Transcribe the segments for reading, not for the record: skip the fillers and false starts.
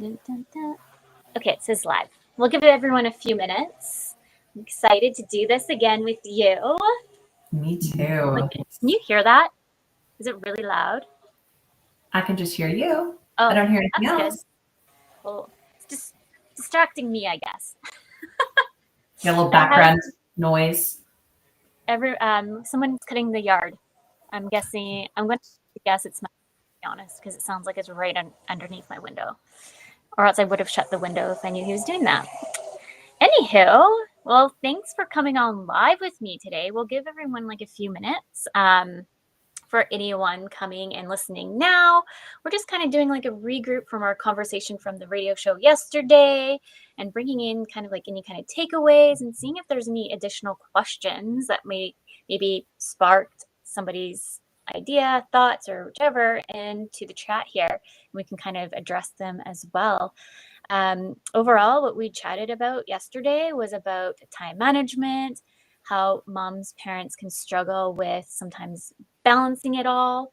Dun, dun, dun. Okay, it says live. We'll give everyone a few minutes. I'm excited to do this again with you. Me too. Can you hear that? Is it really loud? I can just hear you. Oh, I don't hear anything that's else. good. Well, it's just distracting me, I guess. Get a little I have background noise. someone's cutting the yard. I'm guessing. I'm going to guess it's my. To be honest, because it sounds like it's right underneath my window, or else I would have shut the window if I knew he was doing that. Anywho, well, thanks for coming on live with me today. We'll give everyone like a few minutes. For anyone coming and listening now, we're just kind of doing like a regroup from our conversation from the radio show yesterday and bringing in kind of like any kind of takeaways and seeing if there's any additional questions that maybe sparked somebody's idea, thoughts, or whichever into the chat here. And we can kind of address them as well. Overall, what we chatted about yesterday was about time management, how moms, parents can struggle with sometimes balancing it all,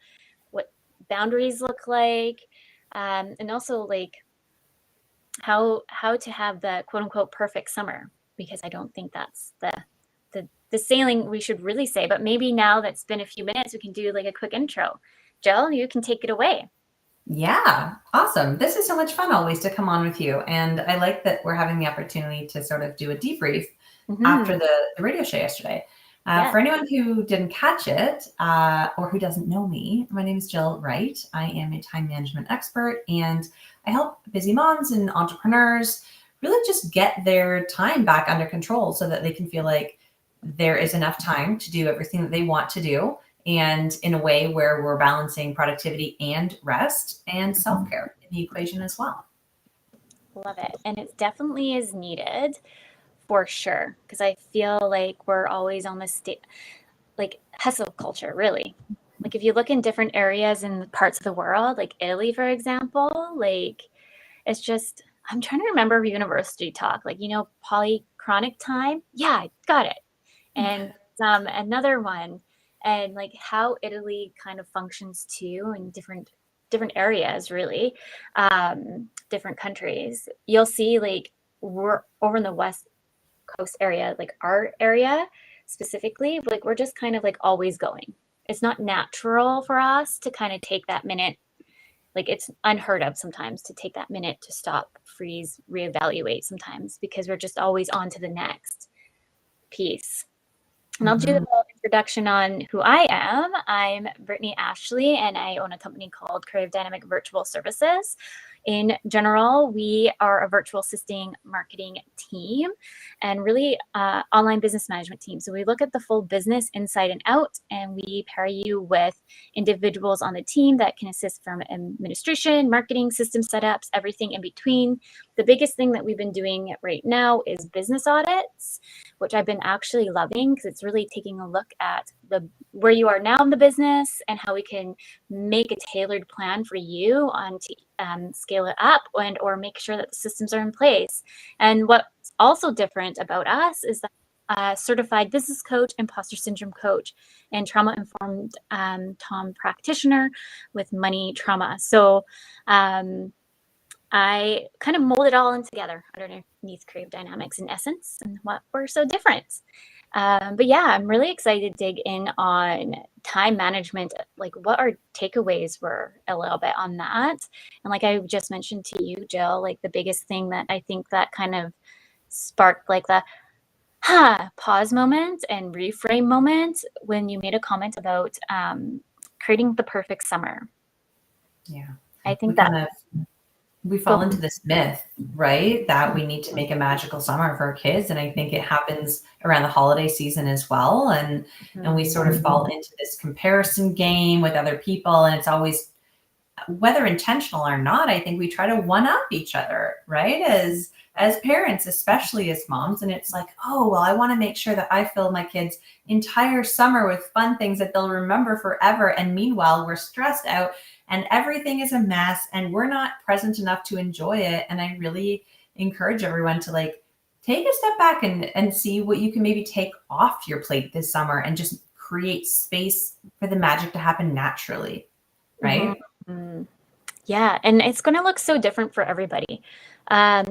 what boundaries look like, and also like how to have the quote unquote perfect summer, because I don't think that's the sailing we should really say. But maybe now that's been a few minutes, we can do like a quick intro. Jill, you can take it away. Yeah, awesome. This is so much fun always to come on with you. And I like that we're having the opportunity to sort of do a debrief after the radio show yesterday. For anyone who didn't catch it or who doesn't know me, my name is Jill Wright. I am a time management expert, and I help busy moms and entrepreneurs really just get their time back under control so that they can feel like there is enough time to do everything that they want to do, and in a way where we're balancing productivity and rest and self-care in the equation as well. Love it. And it definitely is needed for sure, because I feel like we're always on this like hustle culture, really. Like if you look in different areas and parts of the world, like Italy, for example, like it's just, I'm trying to remember university talk, like, polychronic time. Yeah, I got it. And another one, and like how Italy kind of functions too in different areas, really, different countries. You'll see like we're over in the West Coast area, like our area specifically, like we're just kind of like always going. It's not natural for us to kind of take that minute. Like it's unheard of sometimes to take that minute to stop, freeze, reevaluate sometimes, because we're just always on to the next piece. And I'll do the little introduction on who I am. I'm Brittany Ashley, and I own a company called Creative Dynamic Virtual Services. In general, we are a virtual assisting marketing team and really online business management team. So we look at the full business inside and out, and we pair you with individuals on the team that can assist from administration, marketing, system setups, everything in between. The biggest thing that we've been doing right now is business audits, which I've been actually loving, because it's really taking a look at where you are now in the business and how we can make a tailored plan for you on to scale it up or make sure that the systems are in place. And what's also different about us is that certified business coach, imposter syndrome coach, and trauma-informed Tom practitioner with money trauma. So I kind of mold it all in together underneath Creative Dynamics in essence, and what we're so different. But yeah, I'm really excited to dig in on time management, like what our takeaways were a little bit on that. And like I just mentioned to you, Jill, like the biggest thing that I think that kind of sparked like the pause moment and reframe moment when you made a comment about creating the perfect summer. Yeah. I think we fall into this myth, right, that we need to make a magical summer for our kids. And I think it happens around the holiday season as well. And we sort of fall into this comparison game with other people. And it's always, whether intentional or not, I think we try to one up each other, right? As parents, especially as moms. And it's like, oh, well, I want to make sure that I fill my kids' entire summer with fun things that they'll remember forever. And meanwhile, we're stressed out and everything is a mess and we're not present enough to enjoy it. And I really encourage everyone to like take a step back and see what you can maybe take off your plate this summer and just create space for the magic to happen naturally, right? Yeah, and it's going to look so different for everybody.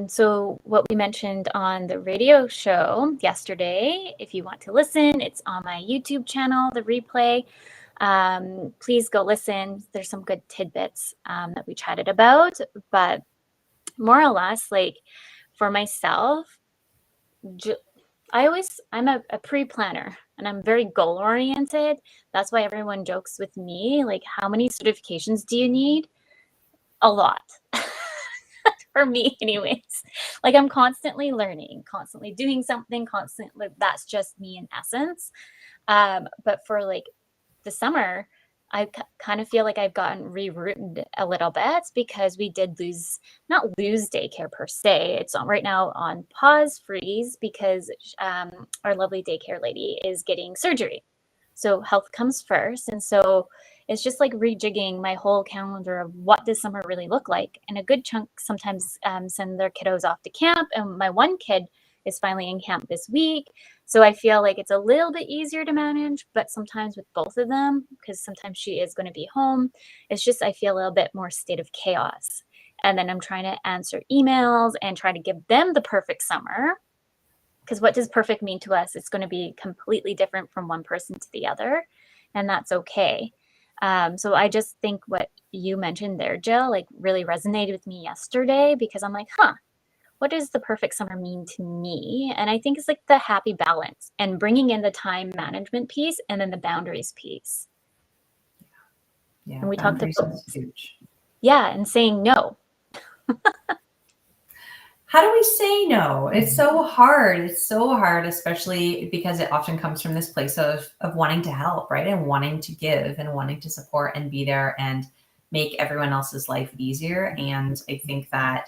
So what we mentioned on the radio show yesterday, if you want to listen, it's on my YouTube channel, the replay. Please go listen. There's some good tidbits that we chatted about, but more or less, like for myself, I'm a pre-planner and I'm very goal oriented. That's why everyone jokes with me, like, how many certifications do you need? A lot. For me anyways. Like I'm constantly learning, constantly doing something, constantly. That's just me in essence. But for like the summer, I kind of feel like I've gotten rerouted a little bit because we did not lose daycare per se. It's right now on pause freeze because our lovely daycare lady is getting surgery. So health comes first. And so it's just like rejigging my whole calendar of what does summer really look like. And a good chunk sometimes send their kiddos off to camp. And my one kid is finally in camp this week. So I feel like it's a little bit easier to manage, but sometimes with both of them, because sometimes she is going to be home, it's just I feel a little bit more state of chaos. And then I'm trying to answer emails and try to give them the perfect summer. Because what does perfect mean to us? It's going to be completely different from one person to the other, and that's okay. So I just think what you mentioned there, Jill, like really resonated with me yesterday because I'm like, what does the perfect summer mean to me? And I think it's like the happy balance and bringing in the time management piece and then the boundaries piece. Yeah, And we talked boundaries about, is huge. yeah, and saying no. How do we say no? It's so hard. It's so hard, especially because it often comes from this place of wanting to help, right? And wanting to give and wanting to support and be there and make everyone else's life easier. And I think that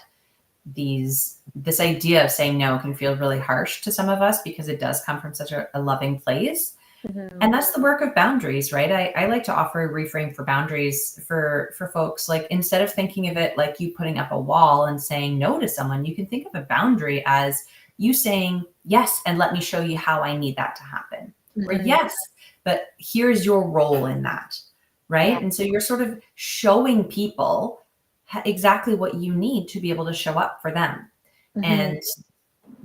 this idea of saying no can feel really harsh to some of us because it does come from such a loving place. Mm-hmm. And that's the work of boundaries, right? I like to offer a reframe for boundaries for folks. Like instead of thinking of it like you putting up a wall and saying no to someone, you can think of a boundary as you saying yes and let me show you how I need that to happen. Or Mm-hmm. yes, but here's your role in that, right? Yeah. And so you're sort of showing people exactly what you need to be able to show up for them. Mm-hmm. And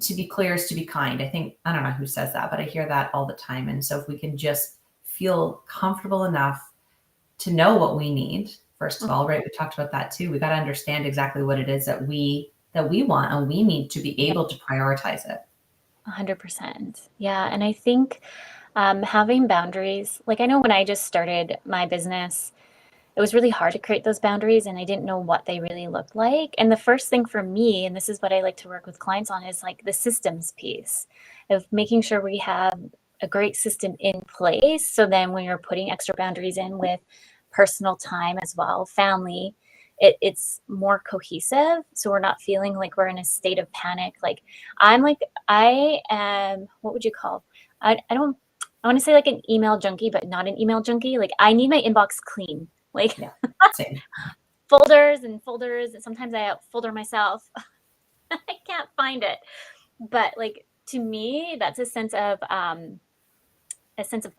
to be clear is to be kind. I think, I don't know who says that, but I hear that all the time. And so if we can just feel comfortable enough to know what we need, first of all, right? We talked about that too. We got to understand exactly what it is that we want and we need to be able to prioritize it. 100%. Yeah. And I think having boundaries, like I know when I just started my business, it was really hard to create those boundaries and I didn't know what they really looked like. And the first thing for me, and this is what I like to work with clients on, is like the systems piece of making sure we have a great system in place. So then when you're putting extra boundaries in with personal time as well, family, it's more cohesive. So we're not feeling like we're in a state of panic. Like I am, what would you call? I don't, I want to say like an email junkie, but not an email junkie. Like I need my inbox clean. Like Yeah, same. folders and folders. And sometimes I folder myself. I can't find it. But like to me, that's a sense of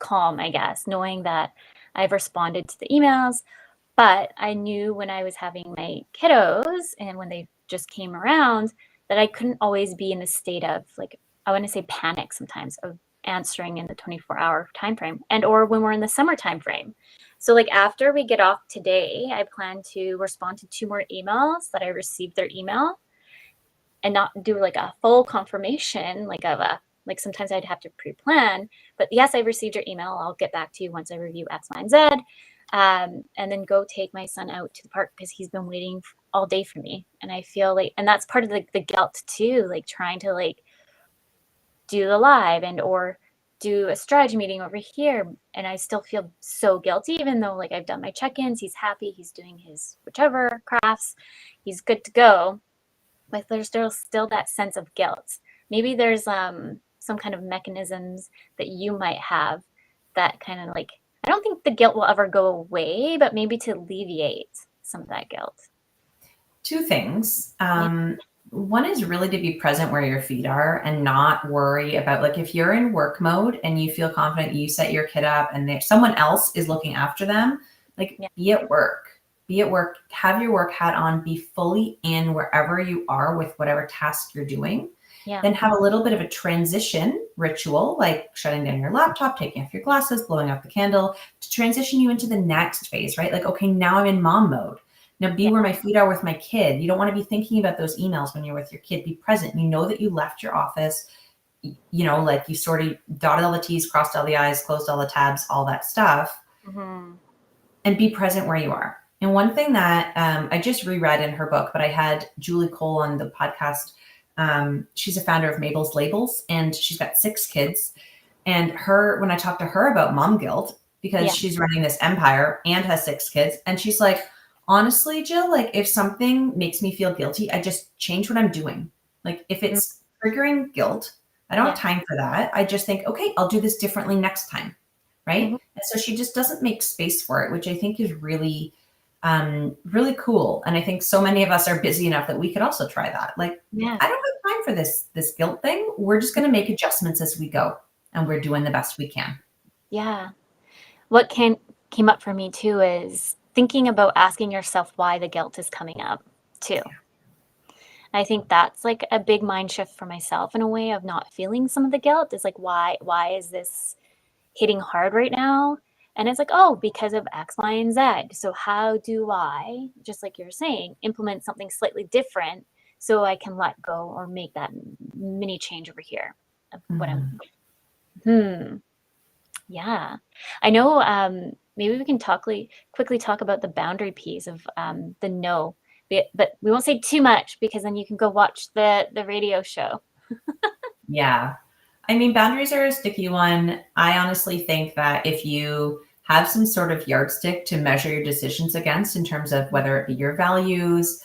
calm, I guess, knowing that I've responded to the emails. But I knew when I was having my kiddos and when they just came around that I couldn't always be in the state of like, I want to say panic sometimes of answering in the 24-hour time frame and or when we're in the summer time frame. So like after we get off today, I plan to respond to 2 more emails that I received their email and not do like a full confirmation like of a like sometimes I'd have to pre-plan, but yes, I received your email. I'll get back to you once I review X, Y, and Z. And then go take my son out to the park because he's been waiting all day for me. And I feel like, and that's part of the guilt too, like trying to like do the live and or do a strategy meeting over here. And I still feel so guilty, even though like I've done my check-ins, he's happy, he's doing his whichever crafts, he's good to go. But there's still that sense of guilt. Maybe there's some kind of mechanisms that you might have that kind of like, I don't think the guilt will ever go away, but maybe to alleviate some of that guilt. 2 things. Yeah. One is really to be present where your feet are and not worry about like if you're in work mode and you feel confident you set your kid up and someone else is looking after them, like Yeah. be at work. be at work, have your work hat on, be fully in wherever you are with whatever task you're doing. Yeah. Then have a little bit of a transition ritual, like shutting down your laptop, taking off your glasses, blowing out the candle, to transition you into the next phase, right? Like, okay, now I'm in mom mode. Now be where my feet are with my kid. You don't want to be thinking about those emails when you're with your kid. Be present. You know that you left your office, you know, like you sort of dotted all the T's, crossed all the I's, closed all the tabs, all that stuff, and be present where you are. And one thing that I just reread in her book, but I had Julie Cole on the podcast. She's a founder of Mabel's Labels, and she's got 6 kids. And when I talked to her about mom guilt, because she's running this empire and has 6 kids, and she's like, honestly, Jill, like if something makes me feel guilty, I just change what I'm doing. Like if it's triggering guilt, I don't have time for that. I just think, okay, I'll do this differently next time. Right. And so she just doesn't make space for it, which I think is really, really cool. And I think so many of us are busy enough that we could also try that. Like, I don't have time for this guilt thing. We're just going to make adjustments as we go, and we're doing the best we can. Yeah. What came up for me too is thinking about asking yourself why the guilt is coming up too. I think that's like a big mind shift for myself in a way of not feeling some of the guilt. Is like, why is this hitting hard right now? And it's like, oh, because of X, Y, and Z. So how do I, just like you're saying, implement something slightly different so I can let go or make that mini change over here of what I'm. Yeah. I know, maybe we can quickly talk about the boundary piece of the no, but we won't say too much because then you can go watch the radio show. Yeah. I mean, boundaries are a sticky one. I honestly think that if you have some sort of yardstick to measure your decisions against in terms of whether it be your values,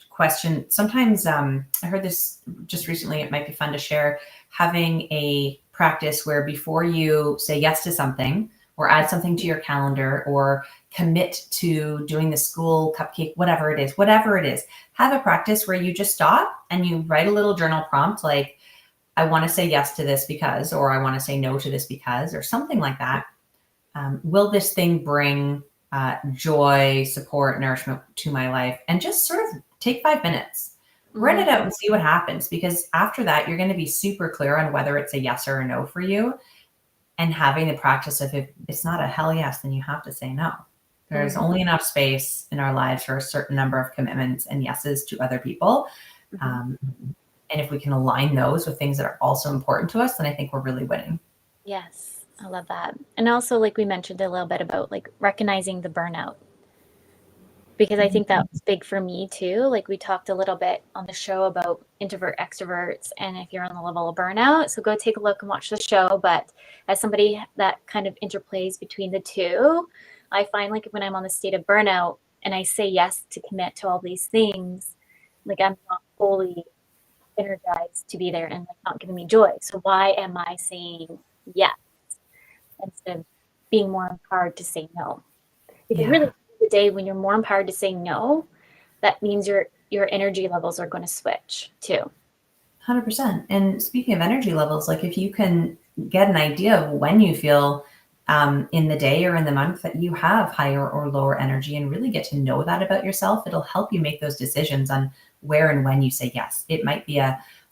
question, sometimes I heard this just recently, it might be fun to share, having a practice where before you say yes to something or add something to your calendar or commit to doing the school cupcake, whatever it is, have a practice where you just stop and you write a little journal prompt like, I want to say yes to this because, or I want to say no to this because, or something like that. Will this thing bring joy, support, nourishment to my life? And just sort of take 5 minutes, write it out and see what happens. Because after that, you're going to be super clear on whether it's a yes or a no for you. And having the practice of if it's not a hell yes, then you have to say no. There's only enough space in our lives for a certain number of commitments and yeses to other people. And if we can align those with things that are also important to us, then I think we're really winning. Yes, I love that. And also, like we mentioned a little bit about like recognizing the burnout, because I think that was big for me too. Like we talked a little bit on the show about introvert extroverts and if you're on the level of burnout. So go take a look and watch the show. But as somebody that kind of interplays between the two, I find like when I'm on the state of burnout and I say yes to commit to all these things, like I'm not fully energized to be there and like not giving me joy. So why am I saying yes instead of being more empowered to say no? Because really, the day when you're more empowered to say no, that means your energy levels are going to switch too. 100%. And speaking of energy levels, like if you can get an idea of when you feel in the day or in the month that you have higher or lower energy and really get to know that about yourself, it'll help you make those decisions on where and when you say yes. It might be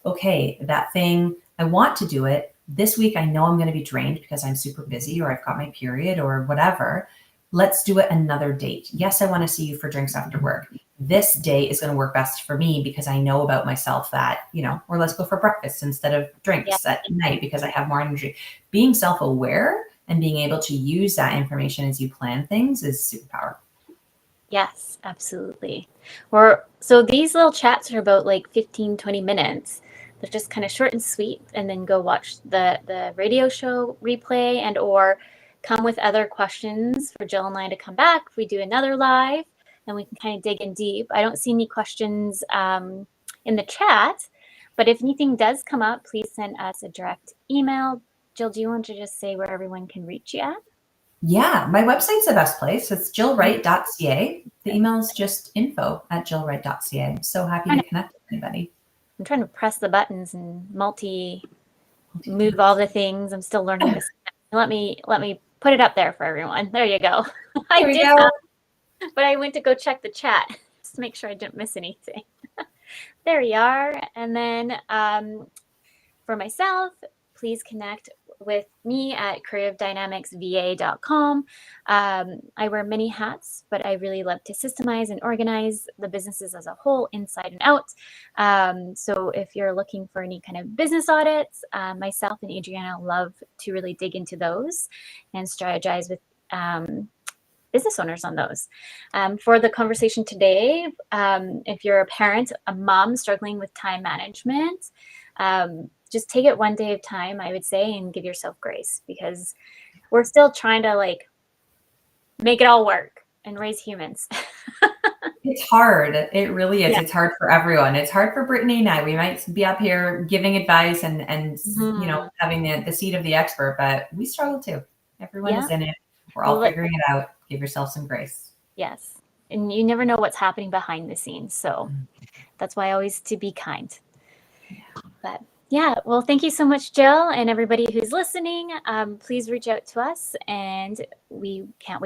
okay, that thing, I want to do it. This week, I know I'm going to be drained because I'm super busy or I've got my period or whatever. Let's do it another date. Yes, I want to see you for drinks after work. This day is going to work best for me because I know about myself that, or let's go for breakfast instead of drinks at night because I have more energy. Being self-aware and being able to use that information as you plan things is superpower. Yes, absolutely. So these little chats are about like 15, 20 minutes. They're just kind of short and sweet, and then go watch the radio show replay and or come with other questions for Jill and I to come back. If we do another live, then we can kind of dig in deep. I don't see any questions in the chat, but if anything does come up, please send us a direct email. Jill, do you want to just say where everyone can reach you at? Yeah, my website's the best place. It's jillwright.ca. The email is just info@jillwright.ca. I'm so happy to connect with anybody. I'm trying to press the buttons and move all the things. I'm still learning this. Let me put it up there for everyone. There you go. There we go. but I went to go check the chat just to make sure I didn't miss anything. There you are. And then for myself, please connect with me at creativedynamicsva.com. I wear many hats, but I really love to systemize and organize the businesses as a whole, inside and out. So if you're looking for any kind of business audits, myself and Adriana love to really dig into those and strategize with business owners on those. For the conversation today, if you're a parent, a mom struggling with time management, just take it one day at a time, I would say, and give yourself grace, because we're still trying to like make it all work and raise humans. It's hard. It really is. Yeah. It's hard for everyone. It's hard for Brittany and I. We might be up here giving advice and having the seat of the expert, but we struggle too. Everyone is in it. We're all figuring it out. Give yourself some grace. Yes. And you never know what's happening behind the scenes. So that's why I always to be kind. But yeah, well, thank you so much, Jill, and everybody who's listening. Please reach out to us, and we can't wait